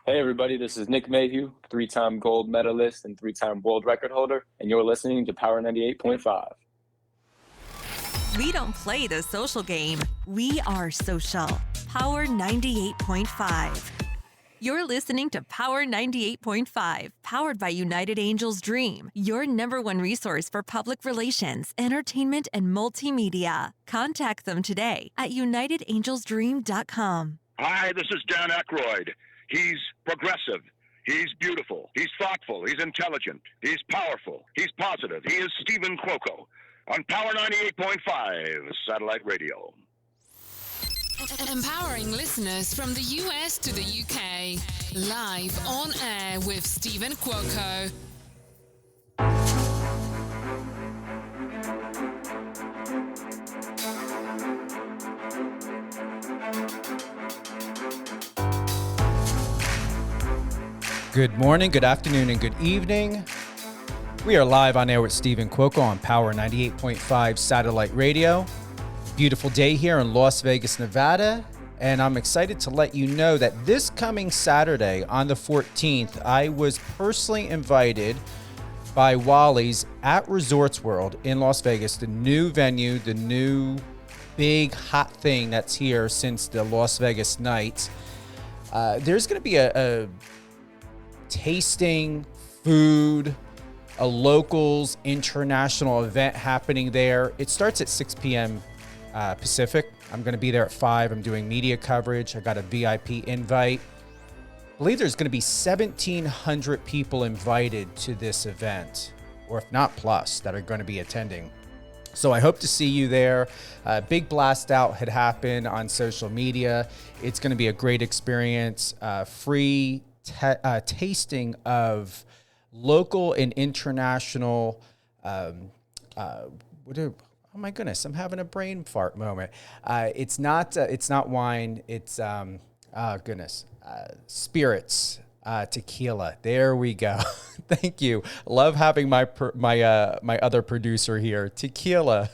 Hey everybody, this is Nick Mayhew, three-time gold medalist and three-time world record holder, and you're listening to Power 98.5. We don't play the social game. We are social. Power 98.5. You're listening to Power 98.5, powered by United Angels Dream, your number one resource for public relations, entertainment, and multimedia. Contact them today at unitedangelsdream.com. Hi, this is Dan Aykroyd. He's progressive. He's beautiful. He's thoughtful. He's intelligent. He's powerful. He's positive. He is Stephen Cuoco on Power 98.5 Satellite Radio. Empowering listeners from the US to the UK. Live on air with Stephen Cuoco. Good morning, good afternoon, and good evening. We are live on air with Stephen Cuoco on Power 98.5 Satellite Radio. Beautiful day here in Las Vegas, Nevada, and I'm excited to let you know that this coming Saturday on the 14th, I was personally invited by Wally's at Resorts World in Las Vegas, the new venue, the new big hot thing that's here since the Las Vegas Nights. There's going to be a tasting, food, a locals international event happening there. It starts at 6 p.m. Pacific. I'm going to be there at 5. I'm doing media coverage. I got a VIP invite. I believe there's going to be 1,700 people invited to this event, or if not plus, that are going to be attending. So I hope to see you there. Big blast out had happened on social media. It's going to be a great experience. Free tasting of local and international oh my goodness, I'm having a brain fart moment. It's not wine, it's spirits, tequila. There we go. Thank you. Love having my other producer here. Tequila.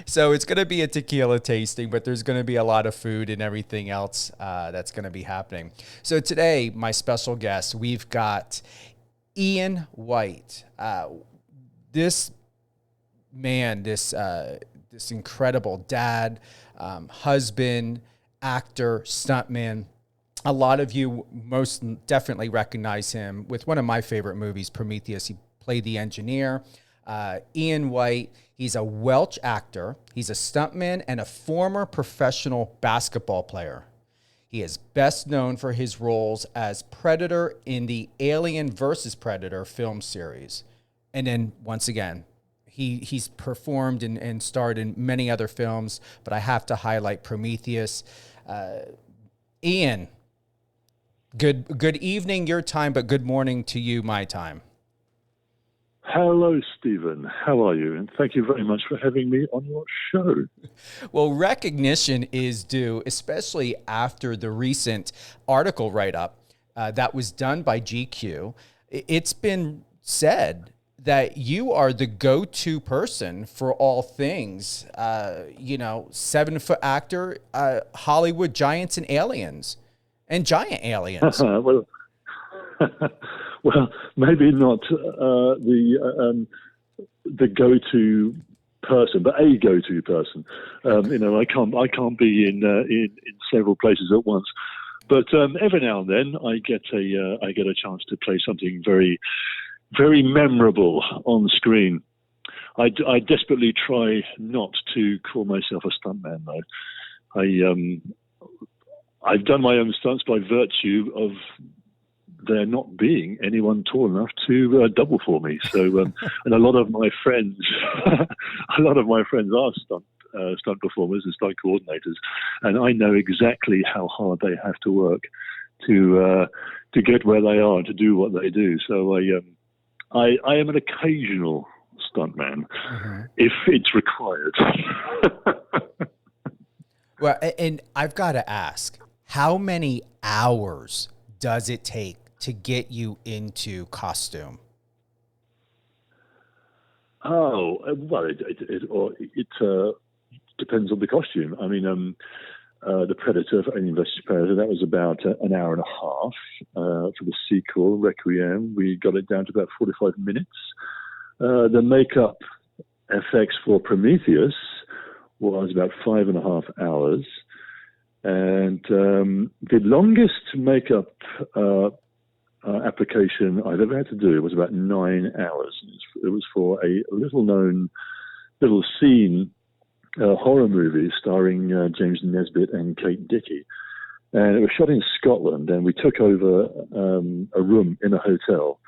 So it's going to be a tequila tasting, but there's going to be a lot of food and everything else that's going to be happening. So today, my special guest, we've got Ian Whyte. This man, this incredible dad, husband, actor, stuntman. A lot of you most definitely recognize him with one of my favorite movies, Prometheus. He played the engineer. Ian Whyte, he's a Welsh actor. He's a stuntman and a former professional basketball player. He is best known for his roles as Predator in the Alien vs. Predator film series. And then, once again, he's performed and starred in many other films, but I have to highlight Prometheus. Ian, good evening your time, but good morning to you my time. Hello, Stephen. How are you? And thank you very much for having me on your show. Well, recognition is due, especially after the recent article write-up that was done by GQ. It's been said that you are the go-to person for all things, 7-foot actor, Hollywood giants and aliens, and giant aliens. Well, maybe not the go-to person, but a go-to person. I can't be in several places at once. But every now and then, I get a chance to play something very, very memorable on screen. I desperately try not to call myself a stuntman, though. I've done my own stunts by virtue of there not being anyone tall enough to double for me. So, and a lot of my friends, are stunt performers and stunt coordinators, and I know exactly how hard they have to work to get where they are and to do what they do. So, I am an occasional stuntman if it's required. Well, and I've got to ask, how many hours does it take to get you into costume? Oh, well, it depends on the costume. I mean, The Predator, for Alien vs. Predator, that was about an hour and a half. For the sequel, Requiem, we got it down to about 45 minutes. The makeup effects for Prometheus was about 5.5 hours. And the longest makeup application I've ever had to do was about 9 hours. It was for a little-known little scene horror movie starring James Nesbitt and Kate Dickie. And it was shot in Scotland, and we took over a room in a hotel.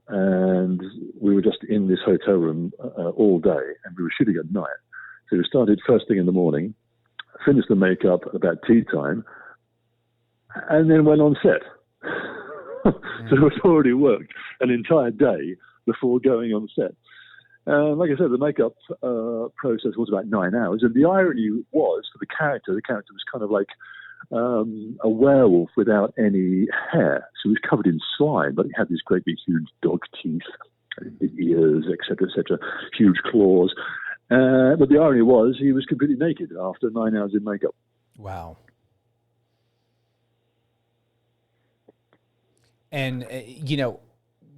And we were just in this hotel room all day, and we were shooting at night. So we started first thing in the morning, finished the makeup about tea time, and then went on set. So it already worked an entire day before going on set. Like I said, the makeup process was about 9 hours. And the irony was, for the character was kind of like a werewolf without any hair. So he was covered in slime, but he had these great big huge dog teeth, big ears, etc., huge claws. But the irony was he was completely naked after 9 hours in makeup. Wow. And,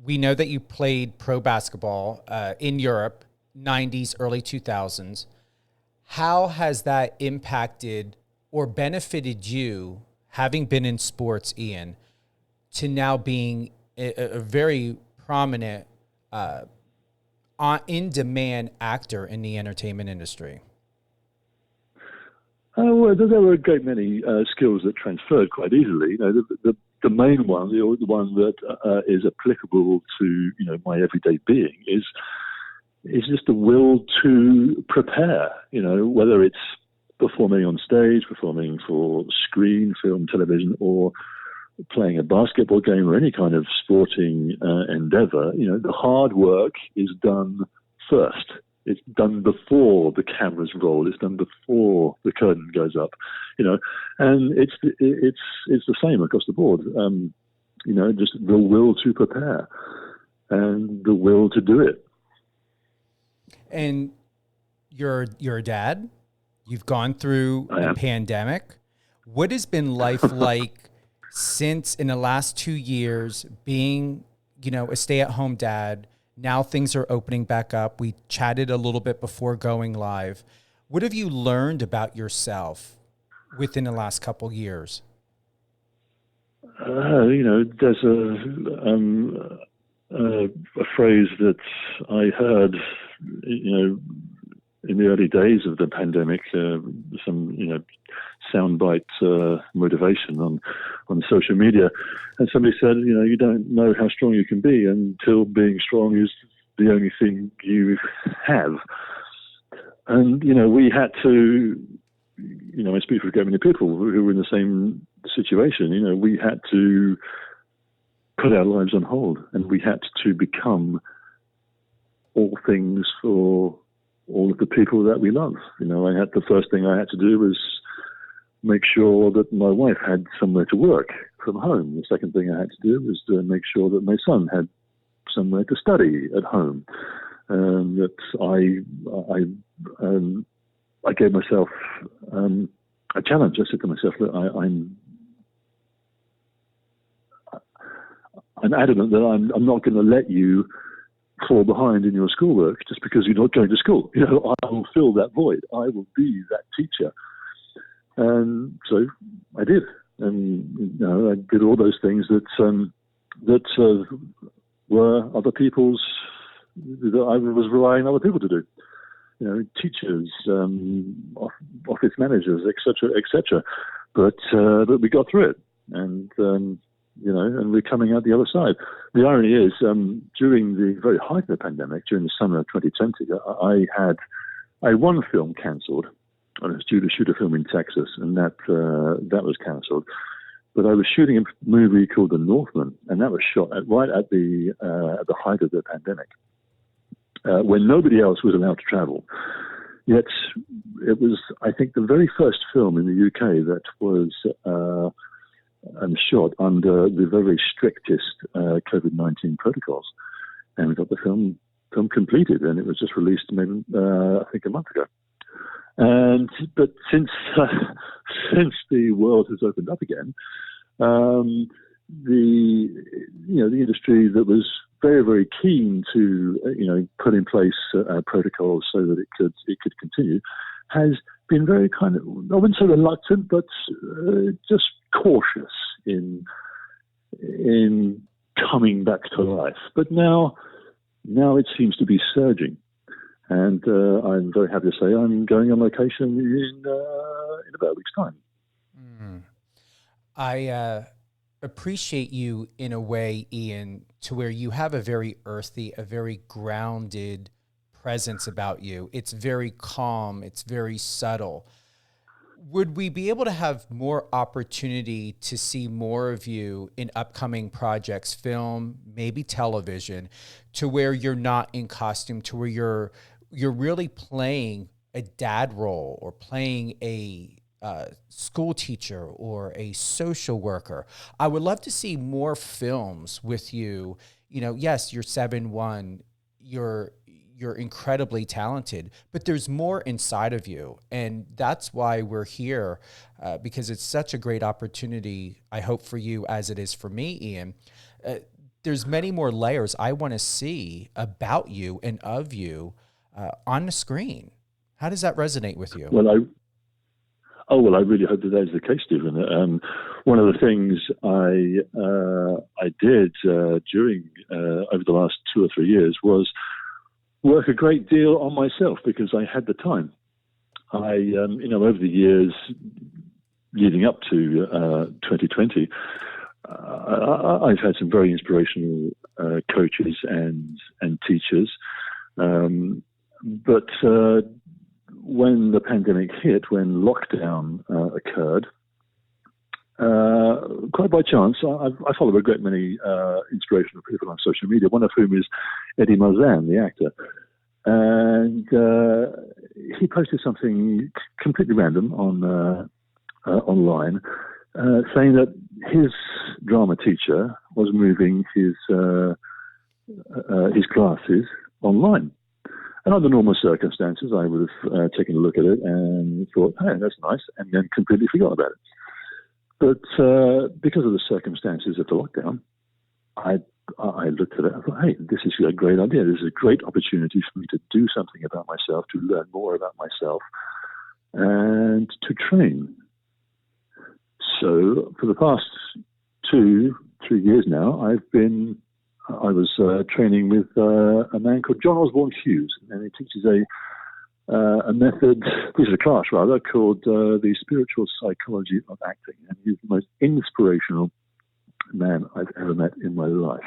we know that you played pro basketball in Europe, 90s, early 2000s. How has that impacted or benefited you, having been in sports, Ian, to now being a very prominent, in-demand actor in the entertainment industry? Well, there were a great many skills that transferred quite easily. The main one, the one that is applicable to my everyday being, is just the will to prepare. Whether it's performing on stage, performing for screen, film, television, or playing a basketball game or any kind of sporting endeavor. The hard work is done first. It's done before the cameras roll. It's done before the curtain goes up, and it's the same across the board. Just the will to prepare and the will to do it. And you're a dad. You've gone through a pandemic. What has been life like since, in the last 2 years, being, a stay-at-home dad? Now things are opening back up. We chatted a little bit before going live. What have you learned about yourself within the last couple years? There's a phrase that I heard, in the early days of the pandemic, some, soundbite motivation on social media. And somebody said, you don't know how strong you can be until being strong is the only thing you have. And, we had to, I speak for many people who were in the same situation. We had to put our lives on hold, and we had to become all things for all of the people that we love. The first thing I had to do was make sure that my wife had somewhere to work from home. The second thing I had to do was to make sure that my son had somewhere to study at home. That I gave myself a challenge. I said to myself that I'm adamant that I'm not going to let you fall behind in your schoolwork just because you're not going to school. I will fill that void. I will be that teacher. And so I did. And, I did all those things that were other people's, that I was relying on other people to do. Teachers, office managers, etc. But we got through it. And, and we're coming out the other side. The irony is, during the very height of the pandemic, during the summer of 2020, I had one film cancelled. I was due to shoot a film in Texas, and that was cancelled. But I was shooting a movie called The Northman, and that was shot right at the height of the pandemic, when nobody else was allowed to travel. Yet it was, I think, the very first film in the UK that was shot under the very strictest COVID-19 protocols, and we got the film completed, and it was just released maybe I think a month ago. But since since the world has opened up again, the industry that was very, very keen to put in place protocols so that it could continue has been very kind of, I wouldn't say reluctant, but just cautious in coming back to life. But now it seems to be surging, and I'm very happy to say I'm going on location in about a week's time. I appreciate you in a way, Ian, to where you have a very earthy, a very grounded presence about you. It's very calm. It's very subtle. Would we be able to have more opportunity to see more of you in upcoming projects, film, maybe television, to where you're not in costume, to where you're really playing a dad role or playing a school teacher or a social worker? I would love to see more films with you. Yes, you're 7'1", you're incredibly talented, but there's more inside of you. And that's why we're here, because it's such a great opportunity, I hope, for you as it is for me, Ian. There's many more layers I want to see about you and of you on the screen. How does that resonate with you? Well, I really hope that is the case, Stephen. One of the things I did during over the last 2 or 3 years was work a great deal on myself because I had the time. Over the years leading up to 2020, I've had some very inspirational coaches and teachers, but when the pandemic hit, when lockdown occurred, quite by chance, I follow a great many inspirational people on social media, one of whom is Eddie Marzan, the actor. And he posted something completely random on online, saying that his drama teacher was moving his classes online. And under normal circumstances, I would have taken a look at it and thought, hey, that's nice, and then completely forgot about it. But because of the circumstances of the lockdown, I looked at it and thought, hey, this is a great idea. This is a great opportunity for me to do something about myself, to learn more about myself, and to train. So for the past 2-3 years now, I was training with a man called John Osborne Hughes, and he teaches a method, teaches a class rather, called the Spiritual Psychology of Acting. And he's the most inspirational man I've ever met in my life.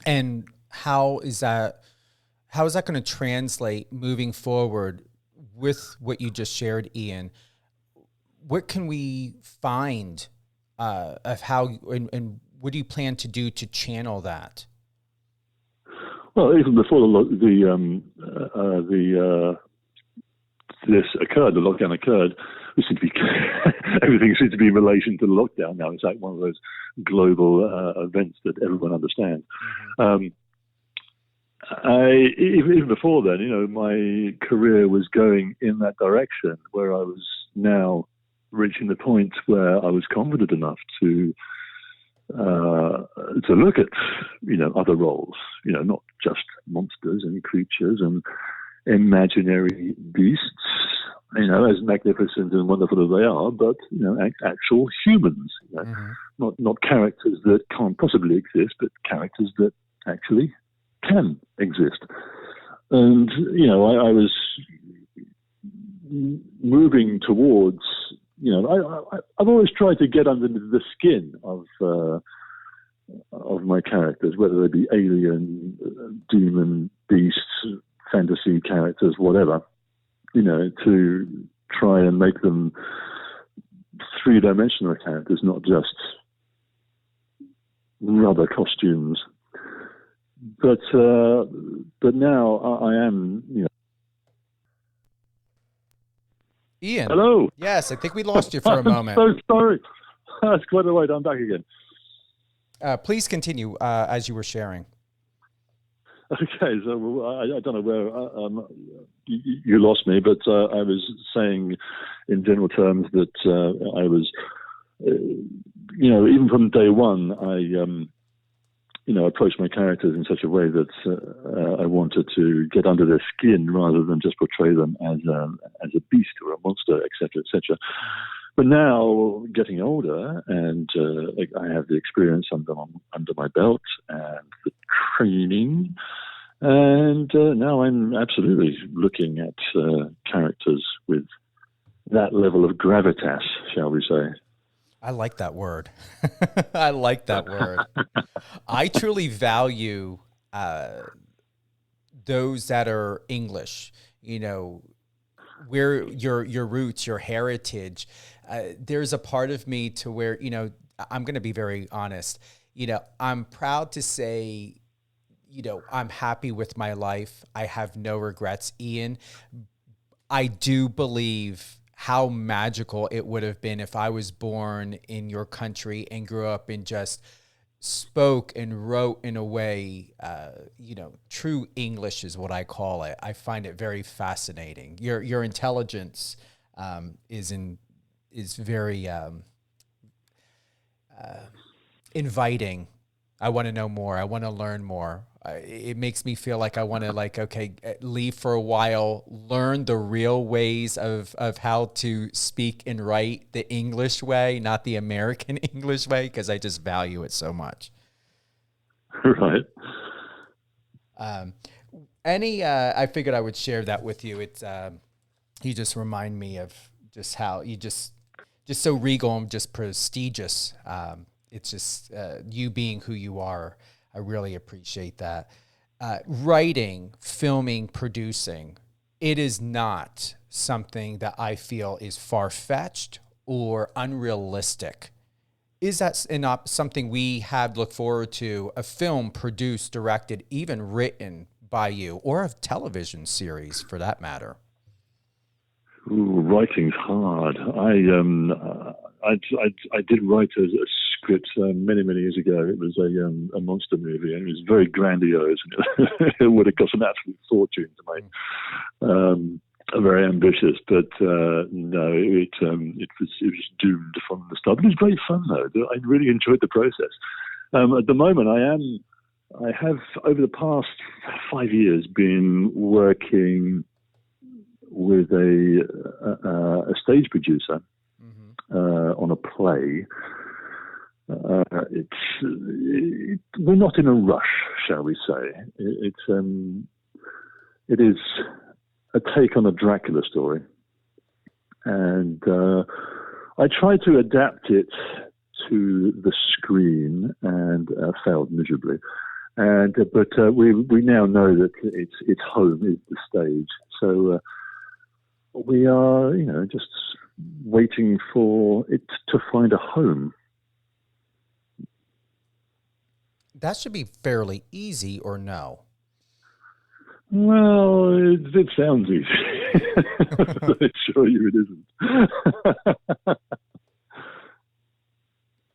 And how is that going to translate moving forward with what you just shared, Ian? What can we find of how, and what do you plan to do to channel that? Well, even before this occurred, the lockdown occurred, everything seems to be in relation to the lockdown now. It's like one of those global events that everyone understands. Mm-hmm. Even before then, my career was going in that direction, where I was now reaching the point where I was confident enough to look at other roles, not just monsters and creatures and imaginary beasts, as magnificent and wonderful as they are, but actual humans, mm-hmm. not characters that can't possibly exist, but characters that actually can exist. And I was moving towards. I've always tried to get under the skin of my characters, whether they be alien, demon, beasts, fantasy characters, whatever, to try and make them three-dimensional characters, not just rubber costumes. But now I am, Ian. Hello. Yes, I think we lost you for a moment. I'm so sorry. That's quite all right. I'm back again. Please continue as you were sharing. Okay, so I don't know where you lost me, but I was saying in general terms that I was, even from day one, I approached my characters in such a way that I wanted to get under their skin rather than just portray them as a beast or a monster, etc., etc. But now, getting older, and I have the experience under my belt and the training, and now I'm absolutely looking at characters with that level of gravitas, shall we say. I like that word. I like that word. I truly value those that are English, where your roots, your heritage. There's a part of me to where, I'm going to be very honest, I'm proud to say, I'm happy with my life. I have no regrets, Ian. I do believe how magical it would have been if I was born in your country and grew up and just spoke and wrote in a way, true English is what I call it. I find it very fascinating. Your intelligence is very inviting. I want to know more. I want to learn more. It makes me feel like I want to leave for a while, learn the real ways of how to speak and write the English way, not the American English way, because I just value it so much. Right. I figured I would share that with you. It's you just remind me of just how you just so regal and just prestigious. It's just you being who you are. I really appreciate that. Writing, filming, producing, it is not something that I feel is far-fetched or unrealistic. Is that something we have looked forward to, a film produced, directed, even written by you, or a television series for that matter? Ooh, writing's hard. I did write a script many years ago. It was a monster movie, and it was very grandiose. It would have cost an absolute fortune to make. Very ambitious, but no, it was doomed from the start. But it was great fun, though. I really enjoyed the process. At the moment, I have over the past 5 years been working with a stage producer on a play. We're not in a rush, shall we say? It is a take on a Dracula story, and I tried to adapt it to the screen and failed miserably. But we now know that its home is the stage, so we are just waiting for it to find a home. That should be fairly easy, or no? Well, it sounds easy. I assure you it isn't.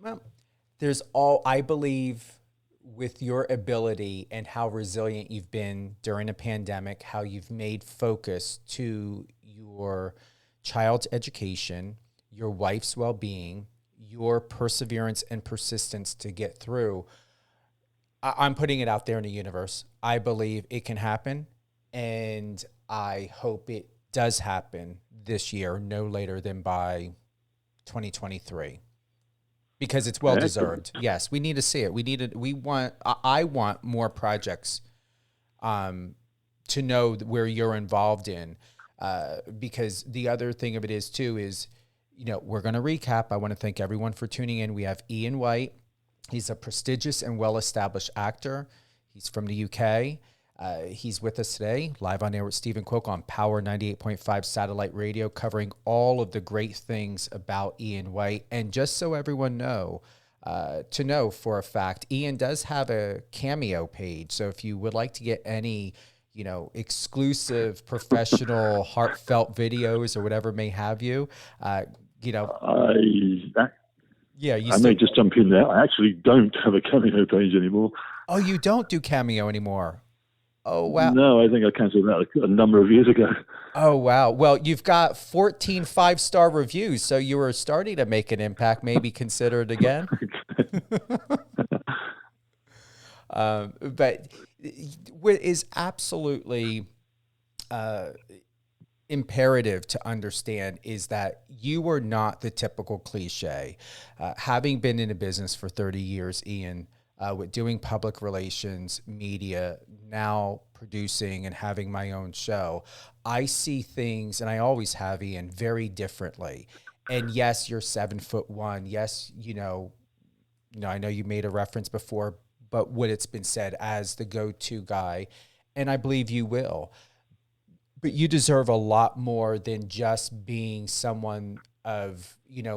Well, I believe with your ability and how resilient you've been during a pandemic, how you've made focus to your child's education, your wife's well-being, your perseverance and persistence to get through. I'm putting it out there in the universe. I believe it can happen, and I hope it does happen this year, no later than by 2023, because it's well deserved. Yes, we need to see it. I want more projects to know where you're involved in, because the other thing of it is too is, we're going to recap. I want to thank everyone for tuning in. We have Ian Whyte. He's a prestigious and well-established actor. He's from the UK. He's with us today, live on air with Stephen Quoke on Power 98.5 satellite radio, covering all of the great things about Ian Whyte. And just so everyone know for a fact, Ian does have a Cameo page. So if you would like to get any, exclusive, professional, heartfelt videos or whatever may have you, I may just jump in there. I actually don't have a Cameo page anymore. Oh, you don't do Cameo anymore? Oh, wow. No, I think I cancelled that a number of years ago. Oh, wow. Well, you've got 14 five-star reviews, so you were starting to make an impact. Maybe consider it again. But what is absolutely imperative to understand is that you are not the typical cliche. Having been in a business for 30 years, Ian, with doing public relations, media, now producing and having my own show, I see things, and I always have, Ian, very differently. And yes, you're 7'1". Yes, I know you made a reference before, but what it's been said as the go-to guy, and I believe you will. But you deserve a lot more than just being someone of,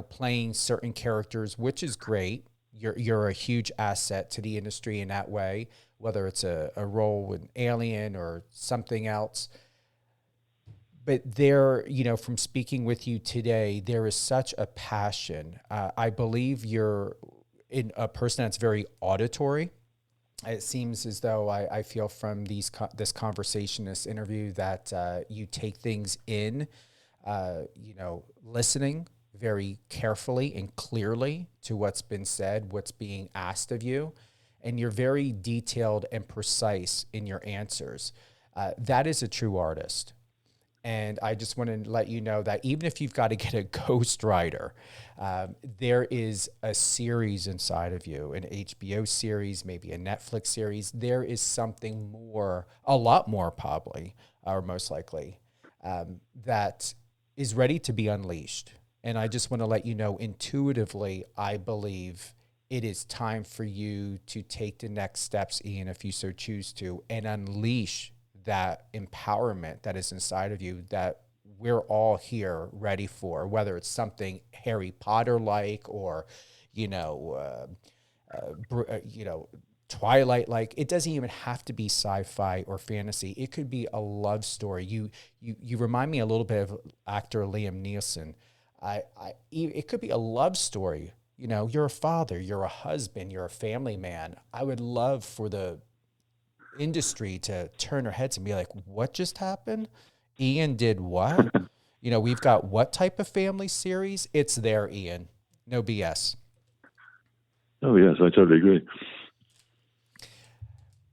playing certain characters, which is great. You're a huge asset to the industry in that way, whether it's a role in Alien or something else. But from speaking with you today, there is such a passion. I believe you're a person that's very auditory. It seems as though I feel from this conversation, this interview, that you take things in, listening very carefully and clearly to what's been said, what's being asked of you, and you're very detailed and precise in your answers. That is a true artist. And I just want to let you know that even if you've got to get a ghostwriter, there is a series inside of you, an HBO series, maybe a Netflix series. There is something more, a lot more probably, or most likely, that is ready to be unleashed. And I just want to let you know, intuitively, I believe it is time for you to take the next steps, Ian, if you so choose to, and unleash that empowerment that is inside of you that we're all here ready for, whether it's something Harry Potter-like or, Twilight-like. It doesn't even have to be sci-fi or fantasy. It could be a love story. You remind me a little bit of actor Liam Neeson. It could be a love story. You're a father, you're a husband, you're a family man. I would love for the industry to turn their heads and be like, what just happened? Ian did what? We've got what type of family series? It's there, Ian. No BS. Oh, yes, I totally agree.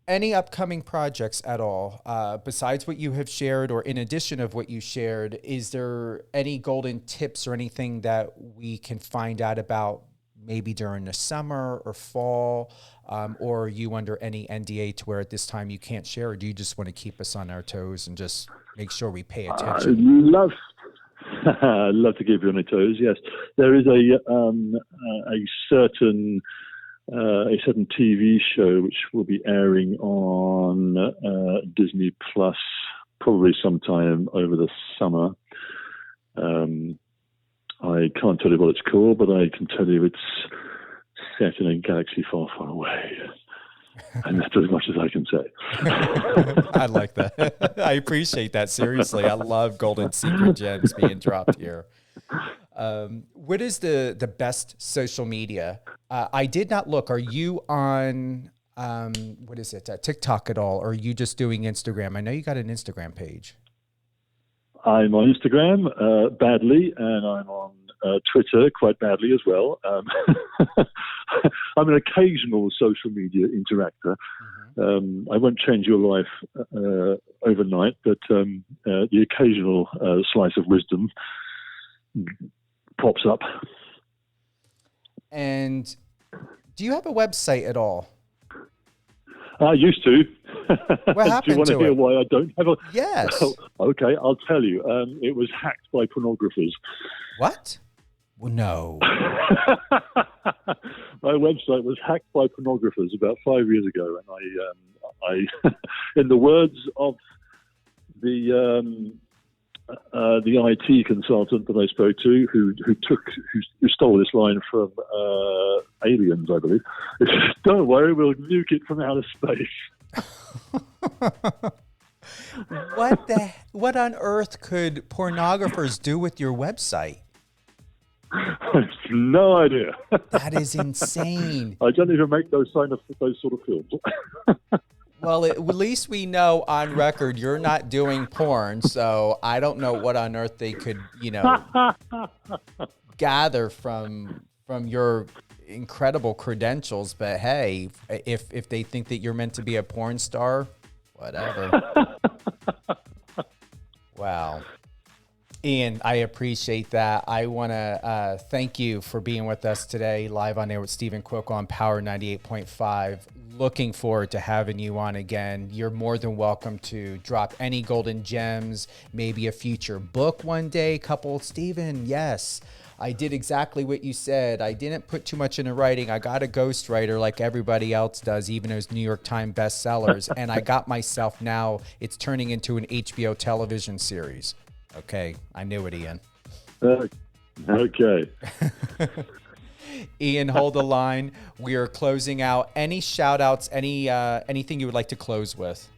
Any upcoming projects at all, besides what you have shared, or in addition of what you shared? Is there any golden tips or anything that we can find out about maybe during the summer or fall, or are you under any NDA to where at this time you can't share, or do you just want to keep us on our toes and just make sure we pay attention? I'd love to keep you on your toes, yes. There is a certain TV show which will be airing on Disney Plus probably sometime over the summer. I can't tell you what it's called, but I can tell you it's set in a galaxy far, far away. And that's as much as I can say. I like that. I appreciate that. Seriously, I love golden secret gems being dropped here. What is the best social media? I did not look. Are you on, TikTok at all? Or are you just doing Instagram? I know you got an Instagram page. I'm on Instagram badly, and I'm on Twitter quite badly as well. I'm an occasional social media interactor. I won't change your life overnight, but the occasional slice of wisdom pops up. And do you have a website at all? I used to. What happened Do you want to hear it? why I don't have a... Yes. Oh, okay, I'll tell you. It was hacked by pornographers. What? Well, no. My website was hacked by pornographers about 5 years ago, and I in the words of the IT consultant that I spoke to, who stole this line from Aliens, I believe. Don't worry, we'll nuke it from outer space. What on earth could pornographers do with your website? No idea. That is insane. I don't even make those sort of films. Well, at least we know on record you're not doing porn, so I don't know what on earth they could, gather from your incredible credentials. But hey, if they think that you're meant to be a porn star, whatever. Wow. Ian, I appreciate that. I want to thank you for being with us today, live on air with Stephen Cuoco on Power 98.5. Looking forward to having you on again. You're more than welcome to drop any golden gems, maybe a future book one day. Stephen, yes, I did exactly what you said. I didn't put too much into writing. I got a ghostwriter like everybody else does, even those New York Times bestsellers. And I got myself now, it's turning into an HBO television series. Okay, I knew it, Ian. Okay. Ian, hold the line. We are closing out. Any shout outs, anything you would like to close with?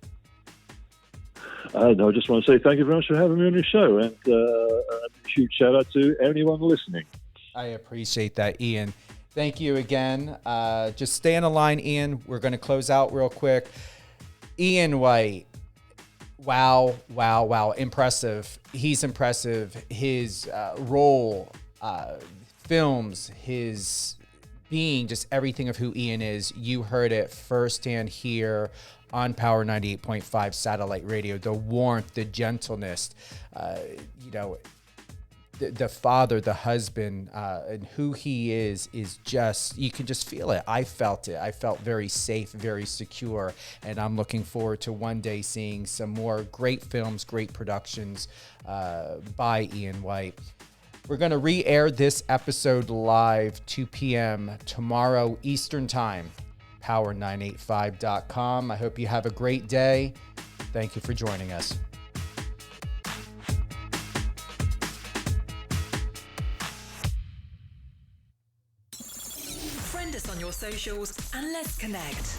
No, I just want to say thank you very much for having me on your show, and a huge shout out to anyone listening. I appreciate that, Ian. Thank you again. Just stay on the line, Ian. We're going to close out real quick. Ian Whyte. Wow. Impressive. He's impressive. His role, films, his being, just everything of who Ian is. You heard it firsthand here on Power 98.5 satellite radio. The warmth, the gentleness, the father, the husband, and who he is just, you can just feel it. I felt it. I felt very safe, very secure. And I'm looking forward to one day seeing some more great films, great productions by Ian Whyte. We're going to re-air this episode live 2 p.m. tomorrow Eastern Time, power985.com. I hope you have a great day. Thank you for joining us. Friend us on your socials and let's connect.